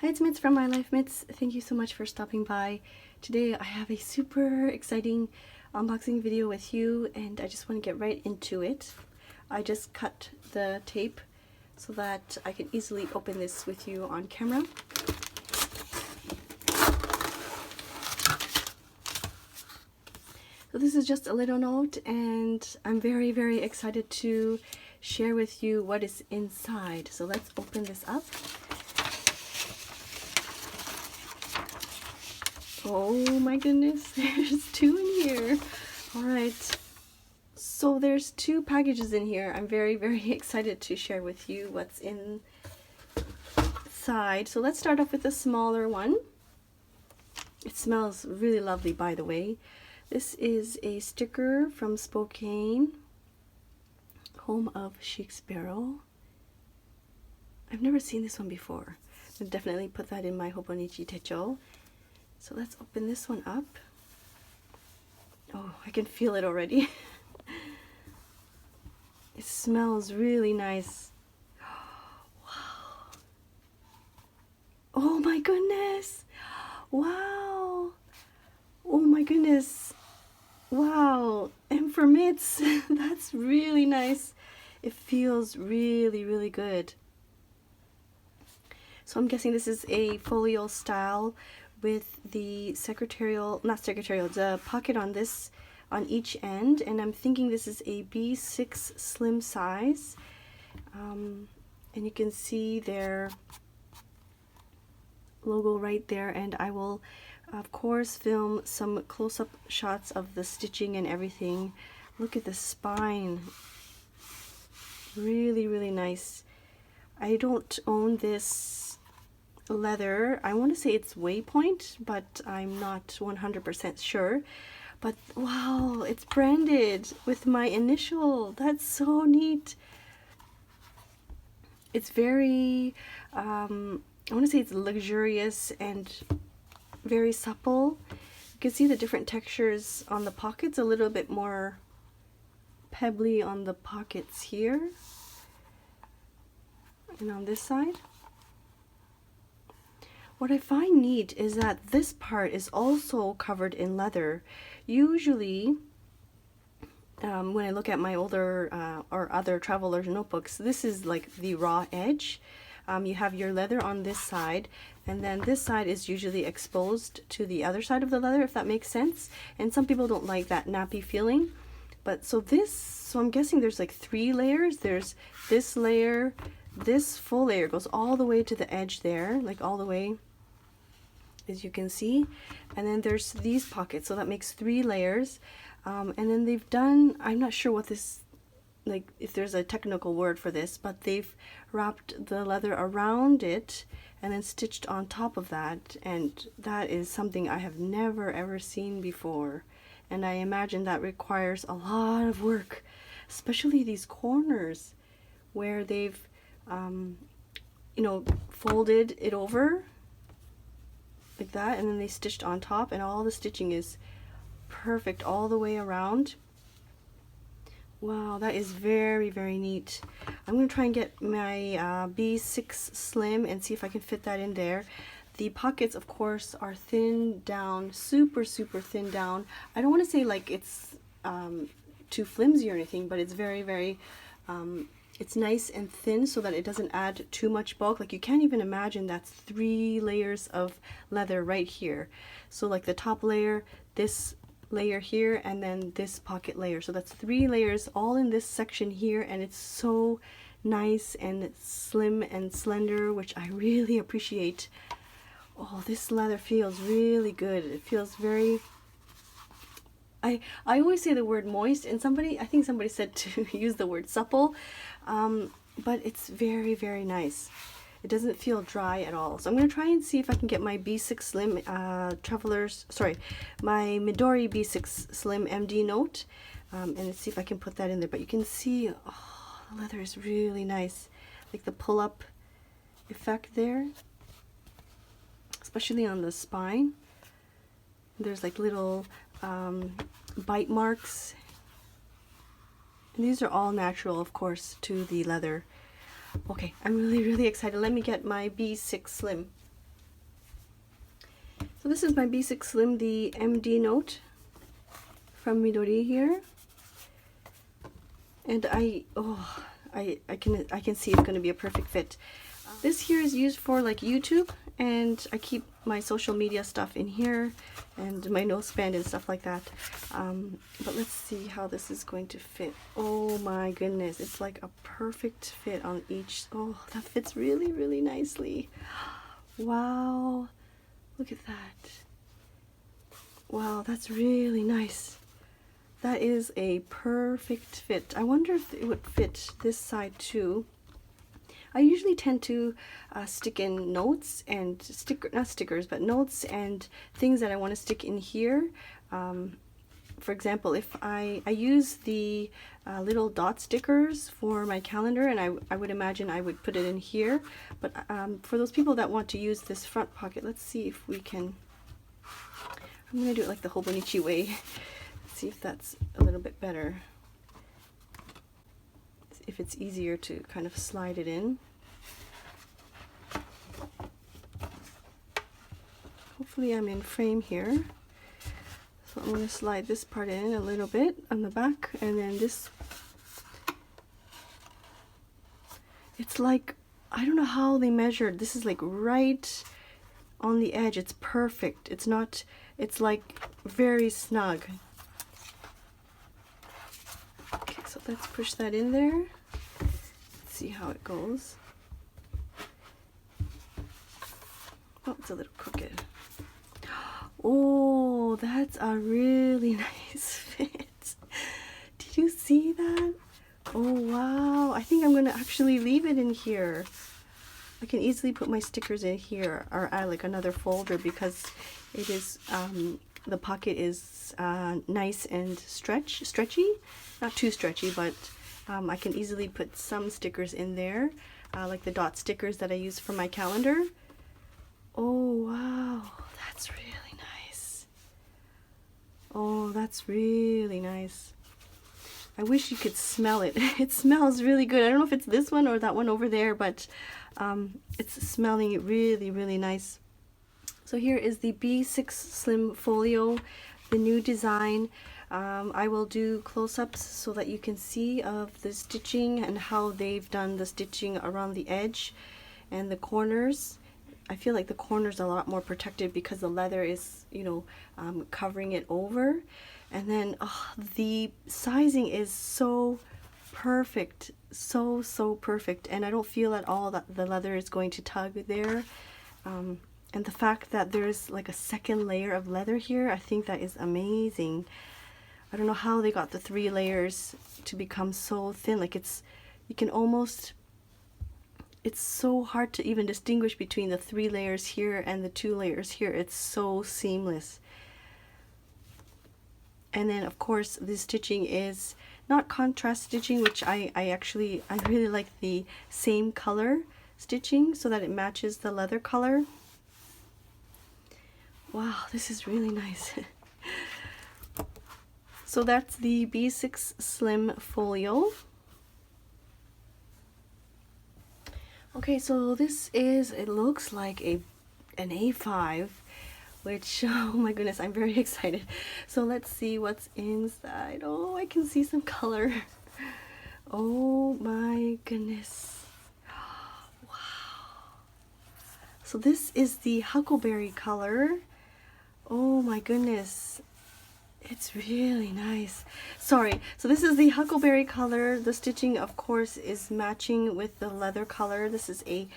Hi, it's Mitz from My Life Mitz. Thank you so much for stopping by. Today I have a super exciting unboxing video with you, and I just want to get right into it. I just cut the tape so that I can easily open this with you on camera. So this is just a little note, and I'm very, very excited to share with you what is inside. So let's open this up. Oh my goodness, there's two in here. All right, so there's two packages in here. I'm very, very excited to share with you what's inside. So let's start off with the smaller one. It smells really lovely, by the way. This is a sticker from Spokane, home of Chic Sparrow. I've never seen this one before. I'll definitely put that in my Hobonichi Techo. So let's open this one up. Oh, I can feel it already. It smells really nice. Wow. Oh my goodness. Wow. Oh my goodness. Wow. And for mitts, that's really nice. It feels really, really good. So I'm guessing this is a folio style with the the pocket on this, on each end, and I'm thinking this is a B6 slim size, and you can see their logo right there, and I will of course film some close-up shots of the stitching and everything. Look at the spine, really, really nice. I don't own this leather. I want to say it's Waypoint, but I'm not 100% sure. But wow, it's branded with my initial. That's so neat. It's very, I want to say it's luxurious and very supple. You can see the different textures on the pockets, a little bit more pebbly on the pockets here and on this side. What I find neat is that this part is also covered in leather. Usually, when I look at my older or other traveler notebooks, this is like the raw edge. You have your leather on this side, and then this side is usually exposed to the other side of the leather, if that makes sense. And some people don't like that nappy feeling. But so I'm guessing there's like 3 layers. There's this layer, this full layer goes all the way to the edge there, like all the way, as you can see, and then there's these pockets, so that makes 3 layers, and then they've done, I'm not sure what this, like if there's a technical word for this, but they've wrapped the leather around it and then stitched on top of that, and that is something I have never ever seen before, and I imagine that requires a lot of work, especially these corners where they've you know, folded it over like that, and then they stitched on top, and all the stitching is perfect all the way around. Wow, that is very, very neat. I'm going to try and get my B6 slim and see if I can fit that in there. The pockets, of course, are thinned down, super, super thinned down. I don't want to say like it's too flimsy or anything, but it's very, very it's nice and thin so that it doesn't add too much bulk. Like you can't even imagine that's 3 layers of leather right here. So like the top layer, this layer here, and then this pocket layer. So that's 3 layers all in this section here, and it's so nice and slim and slender, which I really appreciate. Oh, this leather feels really good. It feels very, I always say the word moist, and I think somebody said to use the word supple, but it's very, very nice. It doesn't feel dry at all. So I'm going to try and see if I can get my B6 Slim my Midori B6 Slim MD note, and see if I can put that in there. But you can see, oh, the leather is really nice, like the pull-up effect there, especially on the spine. There's like little bite marks, and these are all natural, of course, to the leather. Okay, I'm really, really excited. Let me get my B6 Slim. this is my B6 Slim, the MD note from Midori here. And I can see it's going to be a perfect fit. This here is used for like YouTube, and I keep my social media stuff in here and my noseband and stuff like that. But let's see how this is going to fit. Oh my goodness, it's like a perfect fit on each. Oh, that fits really, really nicely. Wow, look at that. Wow, that's really nice. That is a perfect fit. I wonder if it would fit this side too. I usually tend to stick in notes and not stickers, but notes and things that I want to stick in here. For example, if I use the little dot stickers for my calendar, and I would imagine I would put it in here. But for those people that want to use this front pocket, let's see if we can. I'm going to do it like the Hobonichi way. See if that's a little bit better. If it's easier to kind of slide it in. Hopefully I'm in frame here. So I'm going to slide this part in a little bit on the back, and then this. It's like, I don't know how they measured. This is like right on the edge. It's perfect. It's not, it's like very snug. Okay, so let's push that in there. Let's see how it goes. Oh, it's a little crooked. Oh, that's a really nice fit. Did you see that? Oh, wow. I think I'm going to actually leave it in here. I can easily put my stickers in here, or add like another folder, because it is, the pocket is nice and stretchy. Not too stretchy, but I can easily put some stickers in there, like the dot stickers that I use for my calendar. Oh, wow. That's really nice. Oh, that's really nice. I wish you could smell it. It smells really good. I don't know if it's this one or that one over there, but it's smelling really, really nice. So here is the B6 Slim Folio, the new design. I will do close-ups so that you can see of the stitching and how they've done the stitching around the edge and the corners. I feel like the corners are a lot more protected because the leather is, you know, covering it over. And then the sizing is so perfect, so perfect, and I don't feel at all that the leather is going to tug there. And the fact that there's like a second layer of leather here, I think that is amazing. I don't know how they got the 3 layers to become so thin. Like you can almost, it's so hard to even distinguish between the 3 layers here and the 2 layers here. It's so seamless. And then of course the stitching is not contrast stitching, which I really like the same color stitching so that it matches the leather color. Wow, this is really nice. So that's the B6 Slim Folio. Okay, so this is, it looks like an A5, which, oh my goodness, I'm very excited. So let's see what's inside. Oh, I can see some color. Oh my goodness. Wow. So this is the Huckleberry color. Oh my goodness. It's really nice. Sorry, so this is the Huckleberry color. The stitching, of course, is matching with the leather color. This is a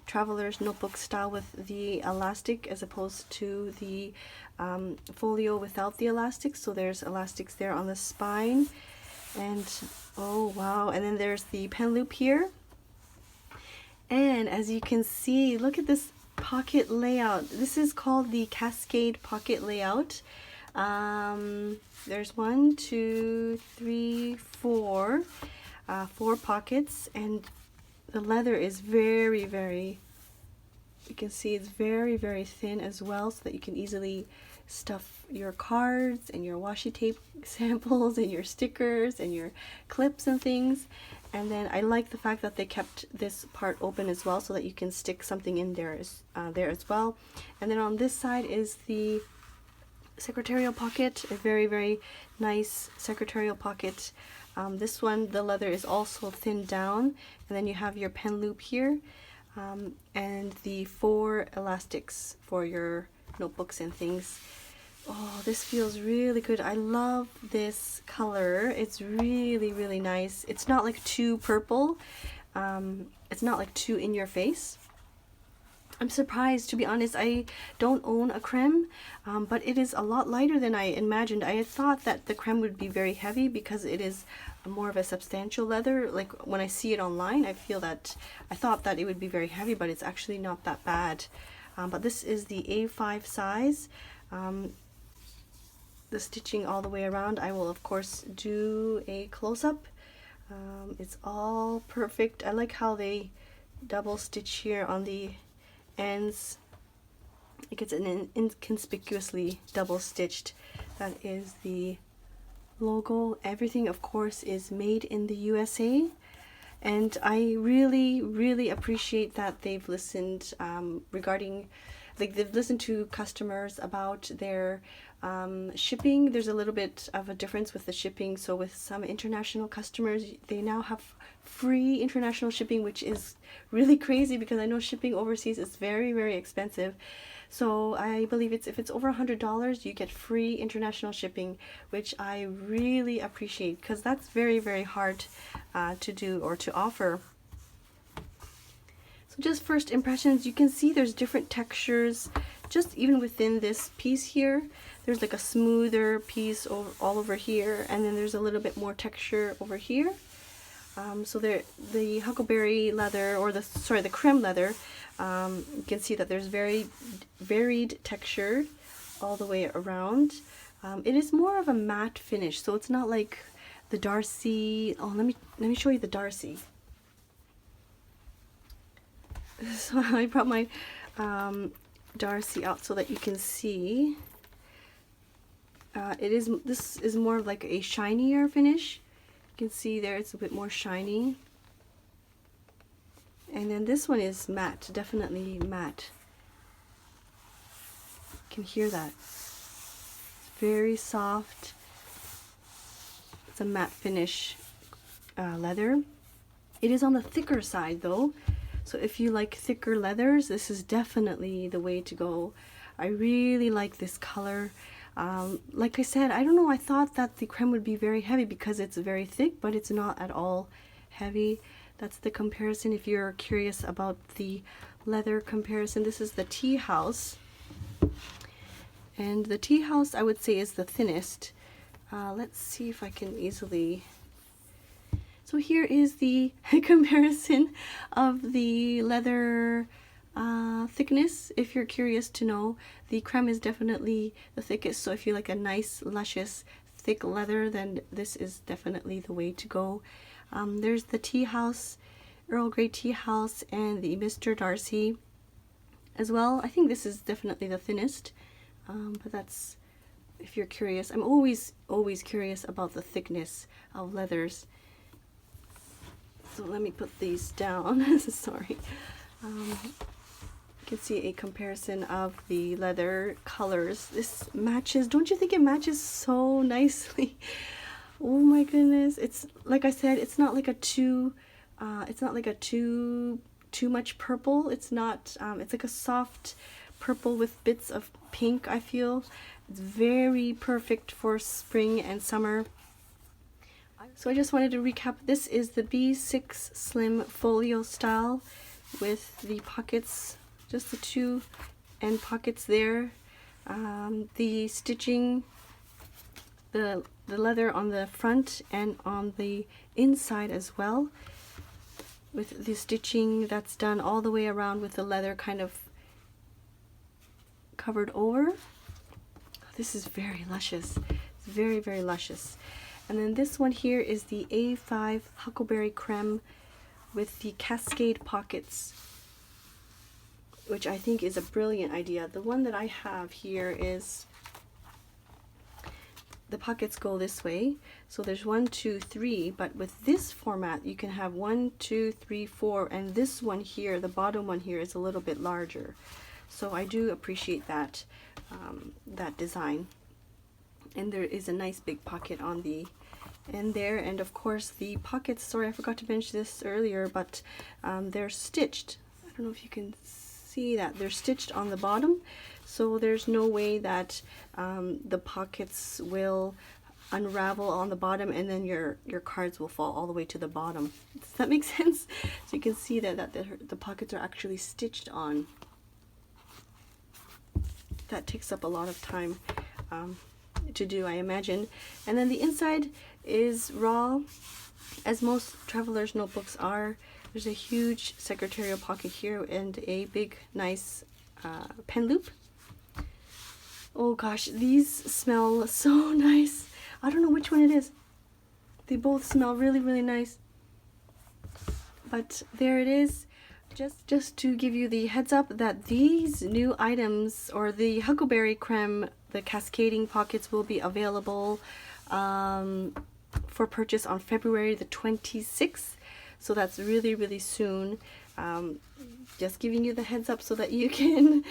traveler's notebook style with the elastic as opposed to the folio without the elastic. So there's elastics there on the spine. And oh wow, and then there's the pen loop here. And as you can see, look at this pocket layout. This is called the Cascade pocket layout. There's 1, 2, 3, 4 pockets, and the leather is very, you can see it's very thin as well, so that you can easily stuff your cards and your washi tape samples and your stickers and your clips and things. And then I like the fact that they kept this part open as well so that you can stick something in there as well. And then on this side is the secretarial pocket, a very, very nice secretarial pocket. This one, the leather is also thinned down, and then you have your pen loop here, and the 4 elastics for your notebooks and things. Oh, this feels really good. I love this color. It's really, really nice. It's not like too purple. It's not like too in your face. I'm surprised, to be honest. I don't own a creme, but it is a lot lighter than I imagined. I had thought that the creme would be very heavy because it is more of a substantial leather. Like when I see it online, I thought that it would be very heavy, but it's actually not that bad. But this is the A5 size. The stitching all the way around, I will of course do a close-up. It's all perfect. I like how they double stitch here on the ends. It gets an inconspicuously double stitched. That is the logo. Everything of course is made in the USA, and I really, really appreciate that they've listened regarding, like, they've listened to customers about their shipping. There's a little bit of a difference with the shipping. So with some international customers, they now have free international shipping, which is really crazy because I know shipping overseas is very, very expensive. So I believe if it's over $100, you get free international shipping, which I really appreciate because that's very, very hard to do or to offer. So just first impressions, you can see there's different textures just even within this piece here. There's like a smoother piece all over here, and then there's a little bit more texture over here. So the Huckleberry leather, or the creme leather, you can see that there's very varied texture all the way around. It is more of a matte finish, so it's not like the Darcy. Oh, let me show you the Darcy. So I brought my Darcy out so that you can see. This is more of like a shinier finish. You can see there it's a bit more shiny. And then this one is matte, definitely matte. You can hear that. It's very soft. It's a matte finish leather. It is on the thicker side though. So if you like thicker leathers, this is definitely the way to go. I really like this color. Like I said, I don't know, I thought that the creme would be very heavy because it's very thick, but it's not at all heavy. That's the comparison if you're curious about the leather comparison. This is the Tea House. And the Tea House, I would say, is the thinnest. Let's see if I can easily... So here is the comparison of the leather thickness. If you're curious to know, the creme is definitely the thickest. So if you like a nice, luscious, thick leather, then this is definitely the way to go. There's the Tea House, Earl Grey Tea House, and the Mr. Darcy as well. I think this is definitely the thinnest, but that's, if you're curious. I'm always curious about the thickness of leathers. So let me put these down. Sorry. You can see a comparison of the leather colors. This matches. Don't you think it matches so nicely? Oh my goodness! It's like I said. It's not like a too. It's not like a too much purple. It's not. It's like a soft purple with bits of pink. I feel it's very perfect for spring and summer. So I just wanted to recap. This is the B6 Slim Folio style with the pockets, just the two end pockets there. The stitching, the leather on the front and on the inside as well, with the stitching that's done all the way around with the leather kind of covered over. This is very luscious. It's very, very luscious. And then this one here is the A5 Huckleberry Creme with the cascade pockets, which I think is a brilliant idea. The one that I have here is, the pockets go this way. So there's 1, 2, 3, but with this format you can have 1, 2, 3, 4, and this one here, the bottom one here, is a little bit larger. So I do appreciate that that design. And there is a nice big pocket on the end there, and of course the pockets, sorry I forgot to mention this earlier, but they're stitched. I don't know if you can see that they're stitched on the bottom, so there's no way that the pockets will unravel on the bottom and then your cards will fall all the way to the bottom. Does that make sense? So you can see that the pockets are actually stitched on. That takes up a lot of time to do, I imagine. And then the inside is raw, as most travelers notebooks are. There's a huge secretarial pocket here and a big nice pen loop. Oh gosh, these smell so nice. I don't know which one it is. They both smell really, really nice. But there it is. Just to give you the heads up that these new items, or the Huckleberry Creme, the cascading pockets, will be available for purchase on February the 26th. So that's really, really soon. Just giving you the heads up so that you can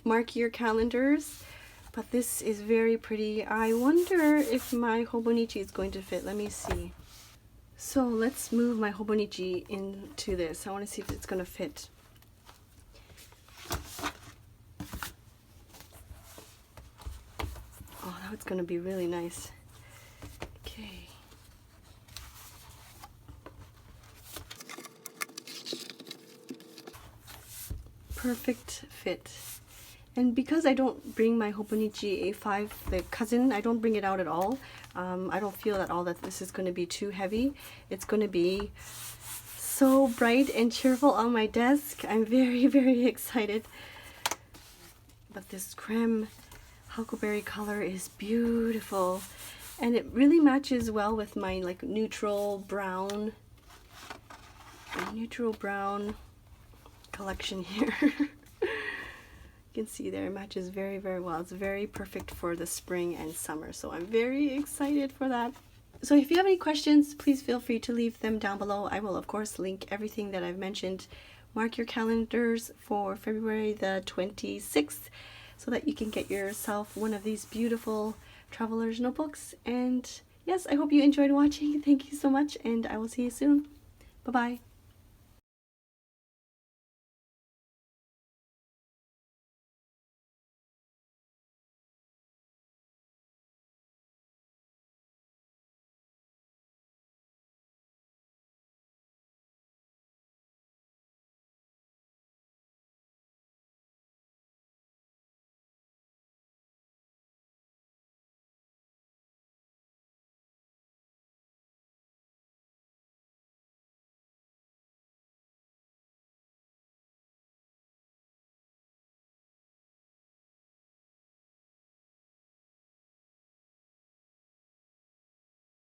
mark your calendars. But this is very pretty. I wonder if my Hobonichi is going to fit. Let me see. So let's move my Hobonichi into this. I want to see if it's going to fit. Oh, now it's going to be really nice. Okay. Perfect fit. And because I don't bring my Hobonichi A5, the cousin, I don't bring it out at all. I don't feel at all that this is going to be too heavy. It's going to be so bright and cheerful on my desk. I'm very, very excited. But this creme Huckleberry color is beautiful. And it really matches well with my like neutral brown collection here. You can see there, it matches very, very well. It's very perfect for the spring and summer, so I'm very excited for that. So if you have any questions, please feel free to leave them down below. I will of course link everything that I've mentioned. Mark your calendars for February the 26th so that you can get yourself one of these beautiful traveler's notebooks. And yes, I hope you enjoyed watching. Thank you so much, and I will see you soon. Bye bye.